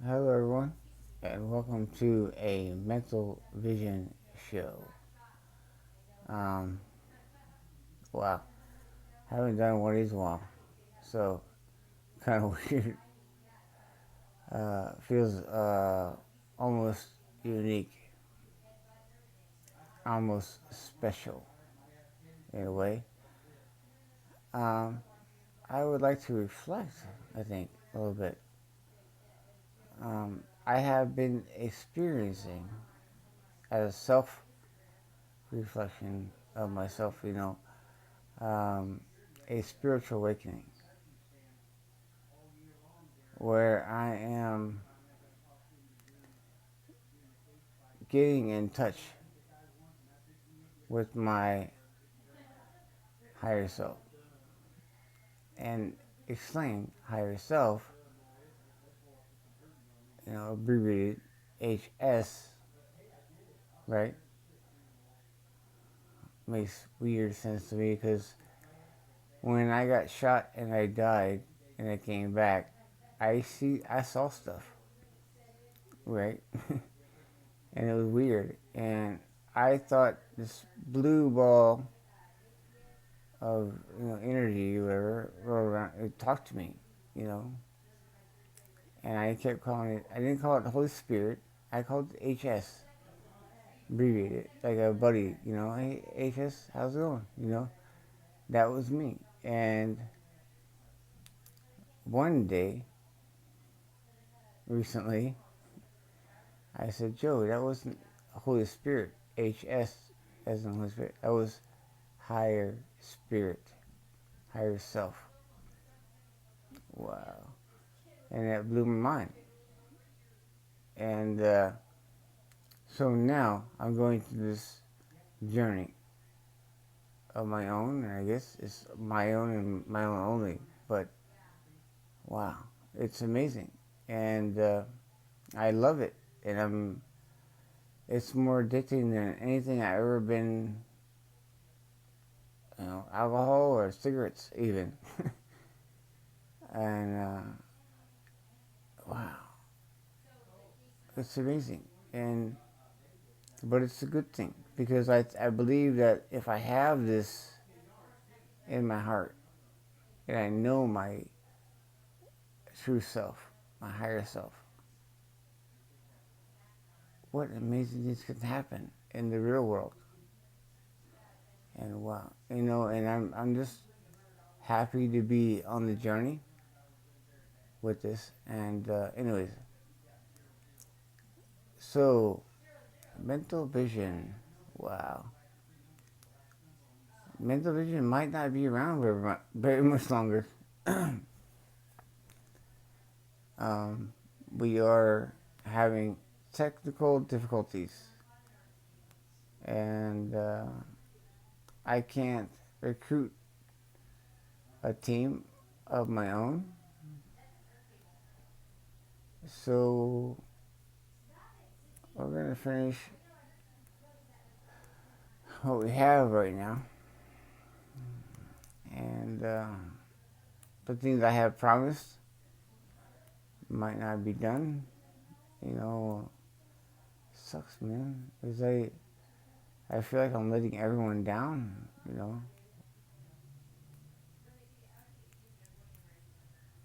Hello, everyone, and welcome to a Mental Vision show. Um, wow, haven't done one of these in a while, so kind of weird. Feels almost unique, almost special in a way. Um, I would like to reflect, I think, a little bit. I have been experiencing, as a self reflection of myself, um, a spiritual awakening where I am getting in touch with my higher self. And explain higher self, abbreviated HS, right? Makes weird sense to me because when I got shot and I died and I came back, I saw stuff, right? And it was weird. And I thought this blue ball of energy, whatever, rolled around. It talked to me, you know, and I kept calling it. I didn't call it the Holy Spirit. I called it HS, abbreviated, like a buddy. Hey HS, how's it going? That was me. And one day, recently, I said, Joe, that wasn't Holy Spirit. HS, as in Holy Spirit. That was higher spirit, higher self. Wow, and that blew my mind. And so now I'm going through this journey of my own, and I guess it's my own and my own only. But wow, it's amazing, and I love it, and It's more addicting than anything I've ever been. Alcohol or cigarettes, even. And wow, it's amazing, and but it's a good thing because I believe that if I have this in my heart, and I know my true self, my higher self, what amazing things can happen in the real world. And wow, and I'm just happy to be on the journey with this. And anyways, so mental vision, wow, mental vision might not be around very much longer. um, we are having technical difficulties, and I can't recruit a team of my own. So we're gonna finish what we have right now, and the things I have promised might not be done. Sucks, man. Cause I feel like I'm letting everyone down.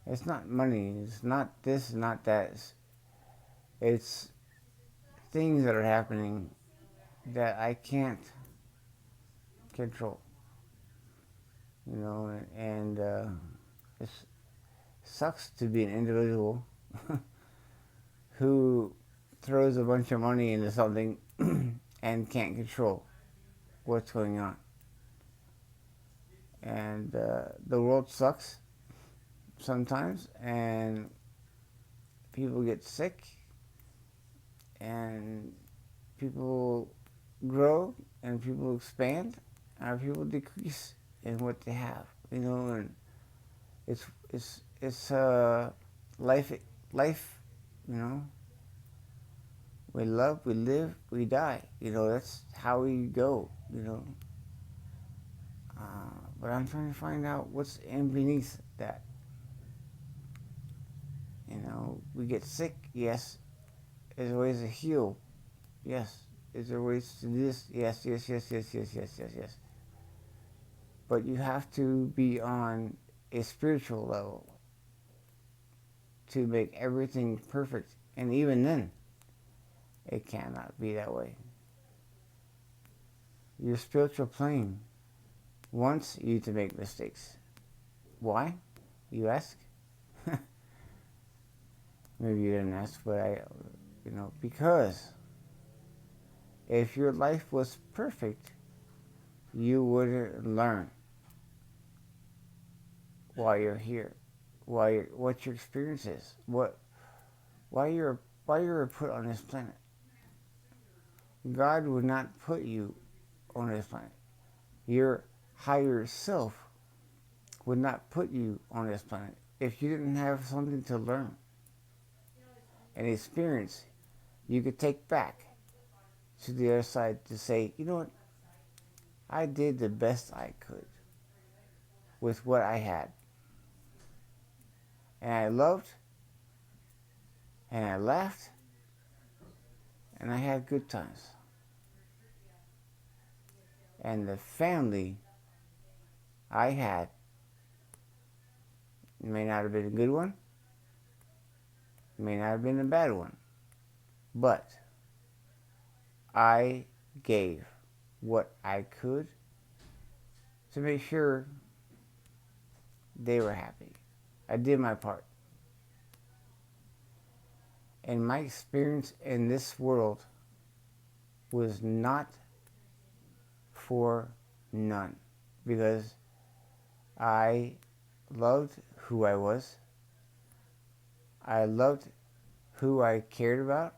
It's not money. It's not this. Not that. It's things that are happening that I can't control. And it sucks to be an individual who throws a bunch of money into something and can't control what's going on. And the world sucks sometimes, and people get sick, and people grow, and people expand, and people decrease in what they have. And it's life, life. You know, we love, we live, we die. That's how we go. But I'm trying to find out what's in beneath that. We get sick, yes. Is there ways to heal? Yes. Is there ways to do this? Yes, yes, yes, yes, yes, yes, yes, yes. But you have to be on a spiritual level to make everything perfect. And even then, it cannot be that way. Your spiritual plane wants you to make mistakes. Why? You ask? Maybe you didn't ask, but because if your life was perfect, you wouldn't learn why you're here, what your experience is, why you're put on this planet. God would not put you on this planet. Your higher self would not put you on this planet if you didn't have something to learn, an experience you could take back to the other side to say, you know what, I did the best I could with what I had. And I loved, and I laughed, and I had good times. And the family I had may not have been a good one, may not have been a bad one, but I gave what I could to make sure they were happy. I did my part. And my experience in this world was not for none, because I loved who I was. I loved who I cared about.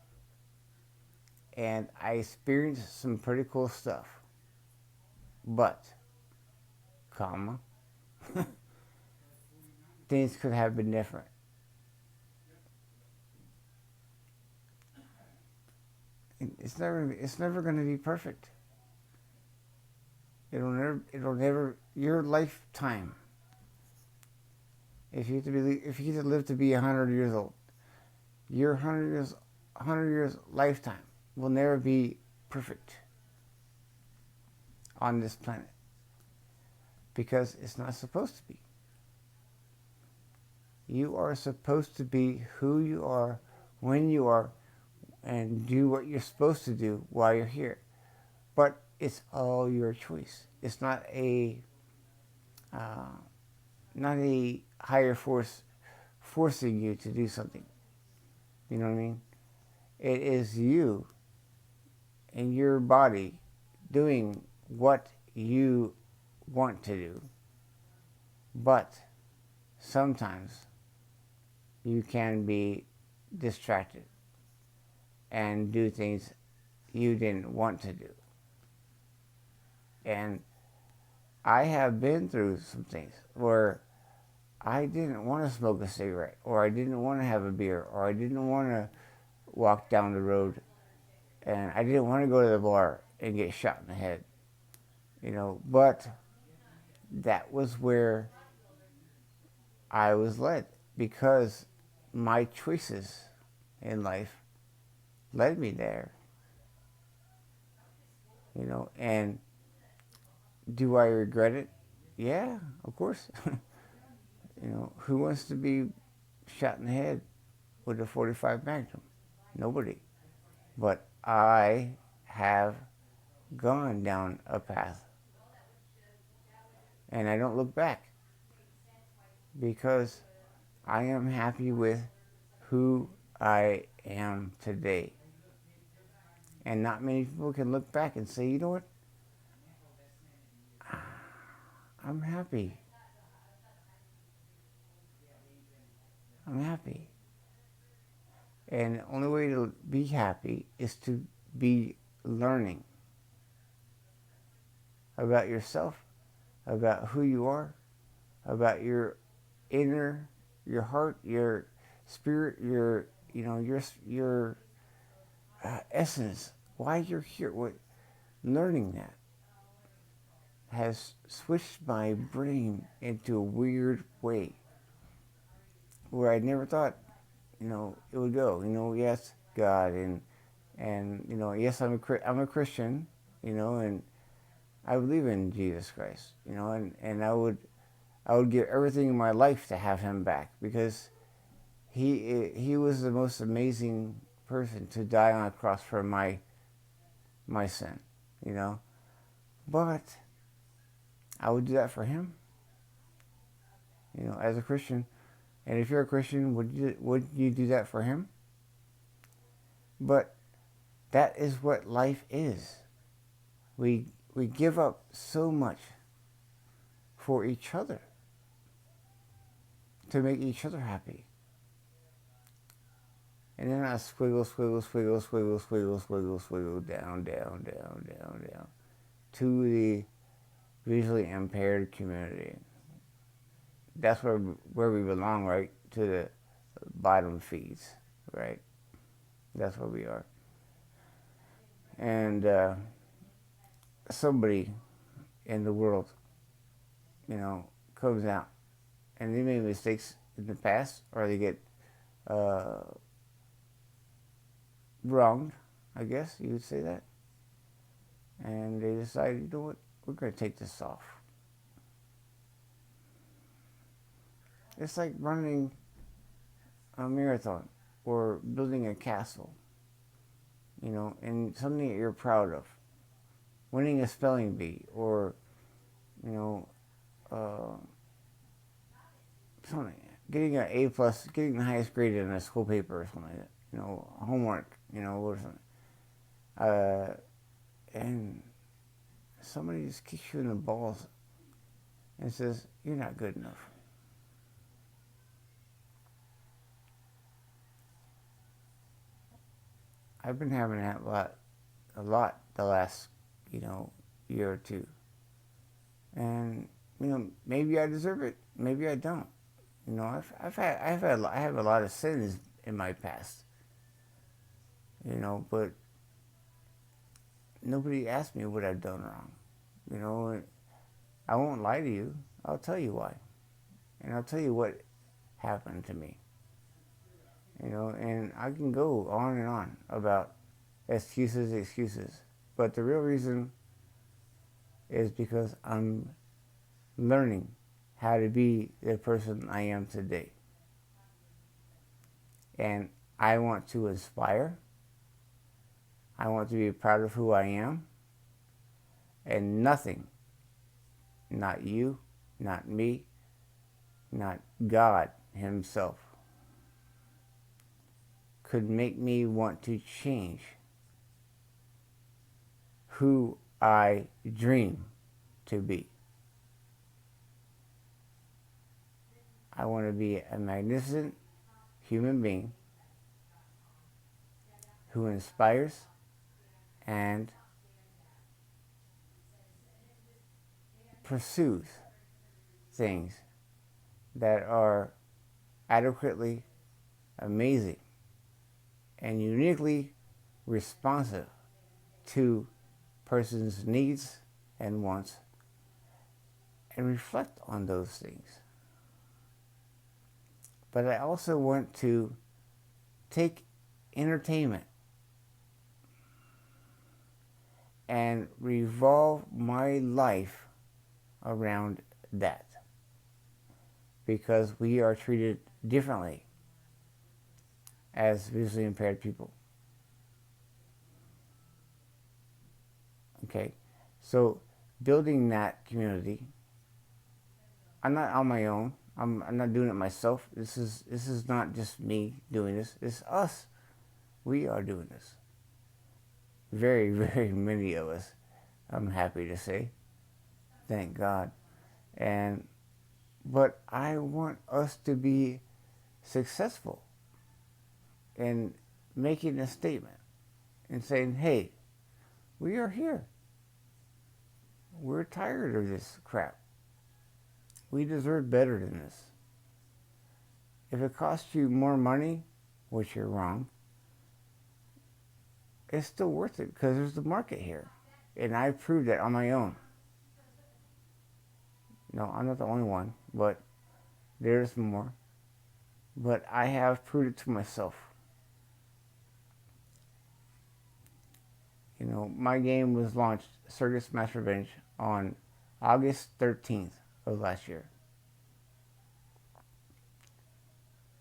And I experienced some pretty cool stuff. But, things could have been different. It's never going to be perfect. It'll never, your lifetime, if you get to live to be 100 years old, your 100 years lifetime will never be perfect on this planet, because it's not supposed to be. You are supposed to be who you are, when you are, and do what you're supposed to do while you're here. But it's all your choice. It's not a higher force forcing you to do something. You know what I mean? It is you and your body doing what you want to do. But sometimes you can be distracted and do things you didn't want to do. And I have been through some things where I didn't want to smoke a cigarette, or I didn't want to have a beer, or I didn't want to walk down the road, and I didn't want to go to the bar and get shot in the head. But that was where I was led, because my choices in life led me there. And do I regret it? Yeah, of course. Who wants to be shot in the head with a .45 Magnum? Nobody. But I have gone down a path, and I don't look back, because I am happy with who I am today. And not many people can look back and say, you know what? I'm happy. I'm happy. And the only way to be happy is to be learning about yourself, about who you are, about your inner, your heart, your spirit, your essence, why you're here. Learning that has switched my brain into a weird way, where I never thought it would go. Yes, God, and yes, I'm a Christian, and I believe in Jesus Christ, and I would give everything in my life to have him back, because he was the most amazing person to die on a cross for my sin, you know. But I would do that for him, as a Christian. And if you're a Christian, would you do that for him? But that is what life is. We give up so much for each other, to make each other happy. And then I squiggle, squiggle, squiggle, squiggle, squiggle, squiggle, squiggle, down, down, down, down, down, to the visually impaired community. That's where we belong, right? To the bottom feeds, right? That's where we are. And somebody in the world, comes out, and they made mistakes in the past, or they get wronged, I guess you would say that. And they decide, you know what, we're going to take this off. It's like running a marathon or building a castle, and something that you're proud of. Winning a spelling bee, or, something. Getting an A plus, getting the highest grade in a school paper or something like that. Homework, or something. And somebody just kicks you in the balls and says, you're not good enough. I've been having that a lot the last, year or two. And, maybe I deserve it. Maybe I don't. I have a lot of sins in my past. But nobody asked me what I've done wrong. I won't lie to you. I'll tell you why. And I'll tell you what happened to me. And I can go on and on about excuses. But the real reason is because I'm learning how to be the person I am today. And I want to inspire. I want to be proud of who I am. And nothing, not you, not me, not God himself, could make me want to change who I dream to be. I want to be a magnificent human being who inspires and pursues things that are adequately amazing and uniquely responsive to person's needs and wants, and reflect on those things. But I also want to take entertainment and revolve my life around that, because we are treated differently as visually impaired people. Okay, so building that community, I'm not on my own. I'm not doing it myself. This is not just me doing this. It's us. We are doing this. Very, very many of us, I'm happy to say. Thank God. But I want us to be successful in making a statement and saying, hey, we are here. We're tired of this crap. We deserve better than this. If it costs you more money, which you're wrong, it's still worth it, because there's the market here. And I proved that on my own. No, I'm not the only one, but there's more. but I have proved it to myself. You know, my game was launched, Circus Smash Revenge, on August 13th of last year.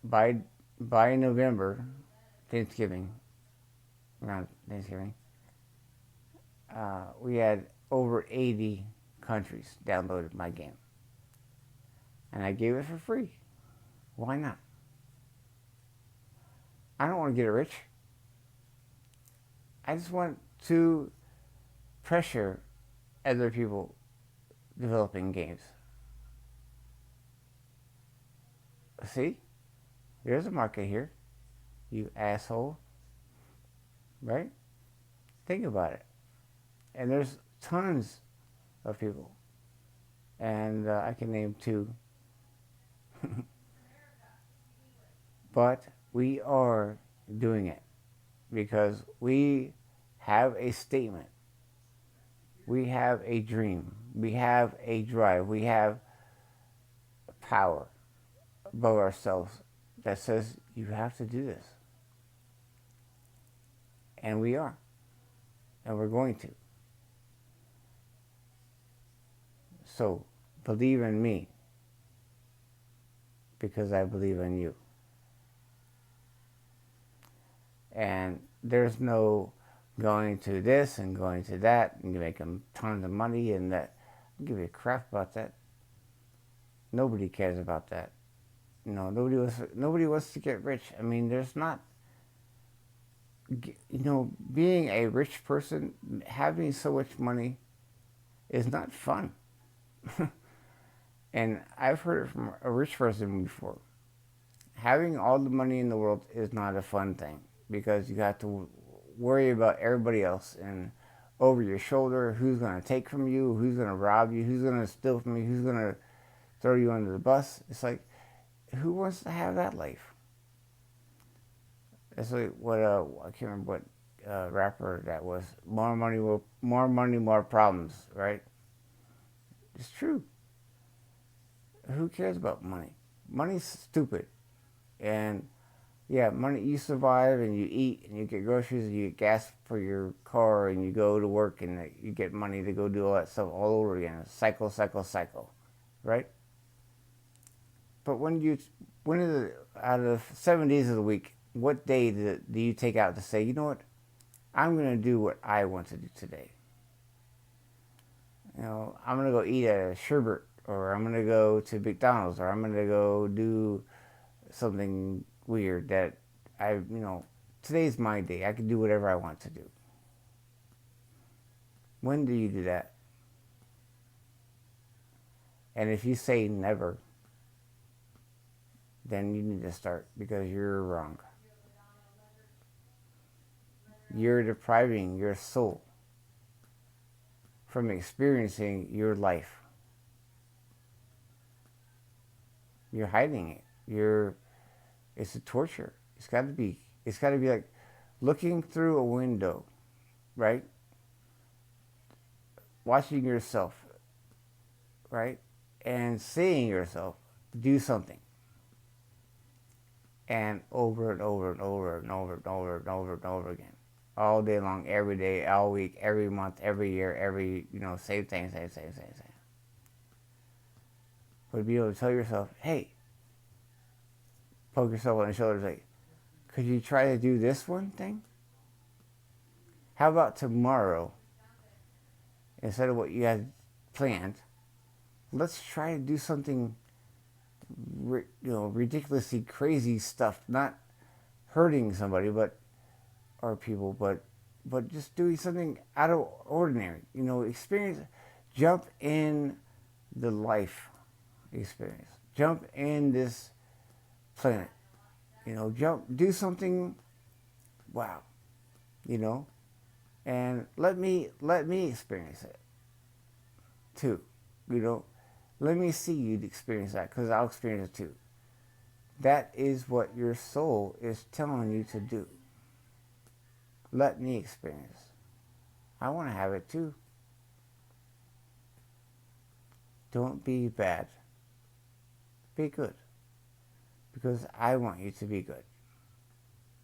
By November, Thanksgiving, around Thanksgiving, we had over 80 countries downloaded my game. And I gave it for free. Why not? I don't want to get rich. I just want to pressure other people developing games. See? There's a market here, you asshole. Right? Think about it. And there's tons of people. And I can name two. But we are doing it because we have a statement. We have a dream. We have a drive. We have power above ourselves that says you have to do this. And we are. And we're going to. So believe in me because I believe in you. And there's no going to this and going to that and you make them tons of money and that. I'll give you a crap about that. Nobody cares about that. You know, nobody wants to get rich. I mean, there's not, you know, being a rich person, having so much money is not fun. And I've heard it from a rich person before. Having all the money in the world is not a fun thing because you have to worry about everybody else and over your shoulder, who's going to take from you, who's going to rob you, who's going to steal from you, who's going to throw you under the bus. It's like, who wants to have that life? It's like what I can't remember what rapper that was. More money, more problems, right? It's true. Who cares about money? Money's stupid. And yeah, money, you survive and you eat and you get groceries and you get gas for your car and you go to work and you get money to go do all that stuff all over again. Cycle, right? But out of 7 days of the week, what day do you take out to say, you know what, I'm going to do what I want to do today? You know, I'm going to go eat at a sherbet, or I'm going to go to McDonald's, or I'm going to go do something weird that today's my day. I can do whatever I want to do. When do you do that? And if you say never, then you need to start because you're wrong. You're depriving your soul from experiencing your life. You're hiding it. It's a torture. It's got to be like looking through a window, right? Watching yourself, right? And seeing yourself do something. And over and over and over and over and over and over and over again. All day long, every day, all week, every month, every year, same thing. But be able to tell yourself, hey, poke yourself on the shoulder, like, could you try to do this one thing? How about tomorrow, instead of what you had planned, let's try to do something, ridiculously crazy stuff, not hurting somebody, or people, but just doing something out of ordinary. Experience, jump in the life experience. Jump in this planet. Do something, wow, and let me experience it too. Let me see you experience that because I'll experience it too. That is what your soul is telling you to do. Let me experience. I want to have it too. Don't be bad. Be good. because I want you to be good.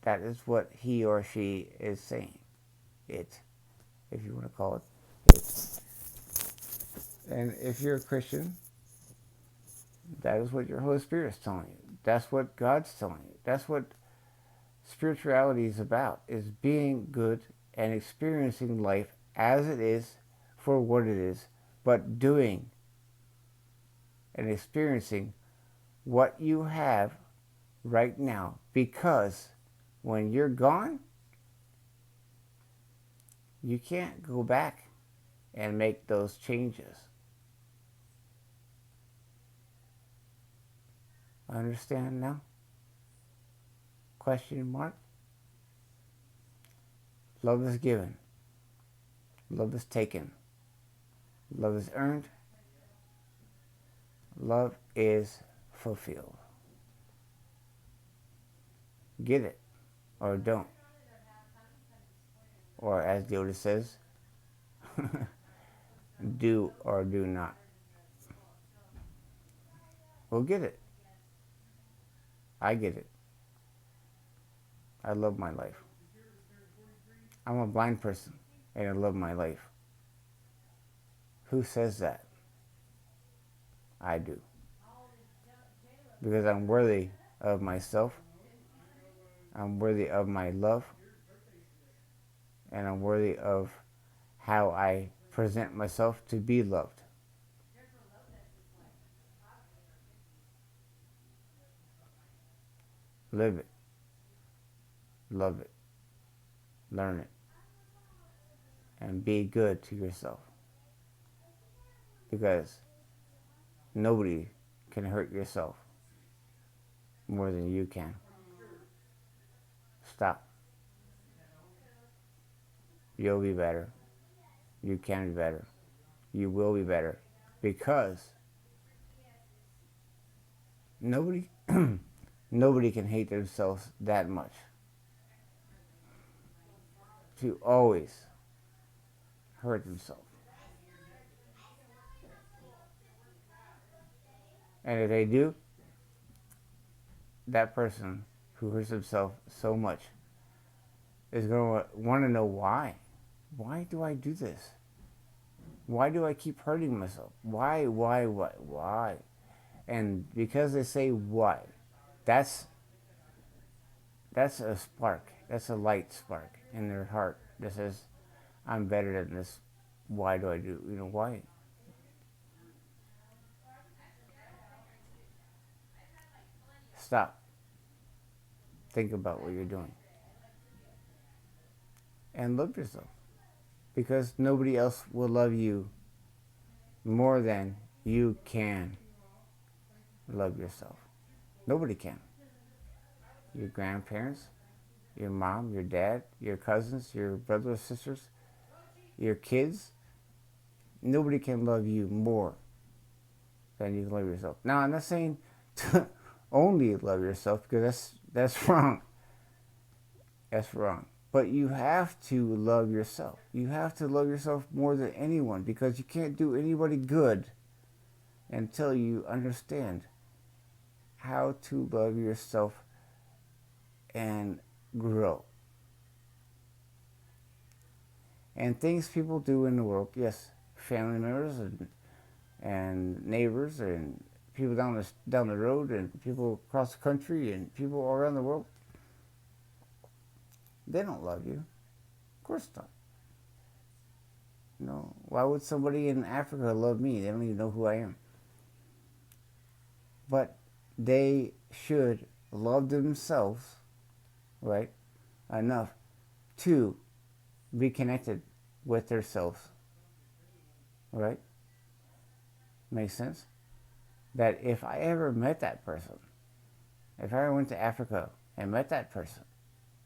That is what he or she is saying. It, if you want to call it it. And if you're a Christian, that is what your Holy Spirit is telling you. That's what God's telling you. That's what spirituality is about, is being good and experiencing life as it is for what it is, but doing and experiencing what you have right now, because when you're gone, you can't go back and make those changes. Understand now? Question mark? Love is given. Love is taken. Love is earned. Love is fulfilled. Get it or don't. Or as Yoda says, do or do not. Well, get it. I get it. I love my life. I'm a blind person and I love my life. Who says that? I do. Because I'm worthy of myself. I'm worthy of my love. And I'm worthy of how I present myself to be loved. Live it. Love it. Learn it. And be good to yourself. Because nobody can hurt yourself more than you can. Stop. You'll be better. You can be better. You will be better. Because nobody nobody can hate themselves that much. To always hurt themselves. And if they do, that person who hurts himself so much is going to want to know why. Why do I do this? Why do I keep hurting myself? Why? And because they say why, that's a spark. That's a light spark in their heart that says, I'm better than this. Why do I do? Why? Stop. Think about what you're doing. And love yourself. Because nobody else will love you more than you can love yourself. Nobody can. Your grandparents, your mom, your dad, your cousins, your brothers, sisters, your kids. Nobody can love you more than you can love yourself. Now, I'm not saying to only love yourself, because that's wrong. That's wrong. But you have to love yourself. You have to love yourself more than anyone, because you can't do anybody good until you understand how to love yourself and grow. And things people do in the world, yes, family members and neighbors and people down the road and people across the country and people all around the world, they don't love you. Of course not. Why would somebody in Africa love me? They don't even know who I am. But they should love themselves, right, enough to be connected with themselves, right? Makes sense? That if I ever met that person, if I ever went to Africa and met that person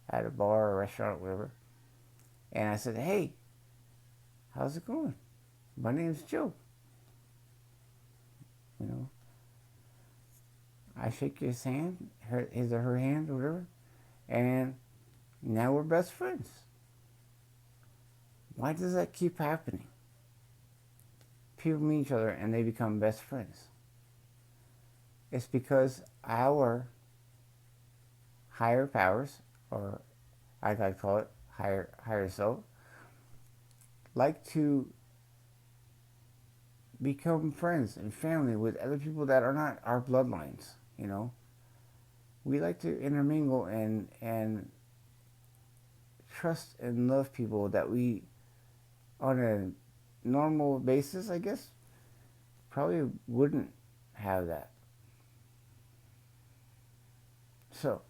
at a bar or a restaurant or whatever, and I said, hey, how's it going? My name's Joe. I shake his hand, his or her hand, or whatever, and now we're best friends. Why does that keep happening? People meet each other and they become best friends. It's because our higher powers, or I like to call it higher self, like to become friends and family with other people that are not our bloodlines. You know, we like to intermingle and trust and love people that we, on a normal basis, I guess, probably wouldn't have that. So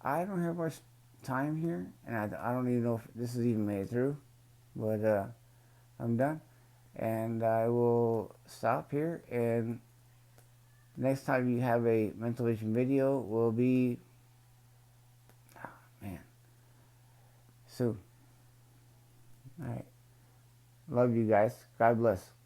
I don't have much time here, and I don't even know if this is even made through, but I'm done, and I will stop here. And next time you have a mental vision video will be, oh, man, soon. All right, love you guys. God bless.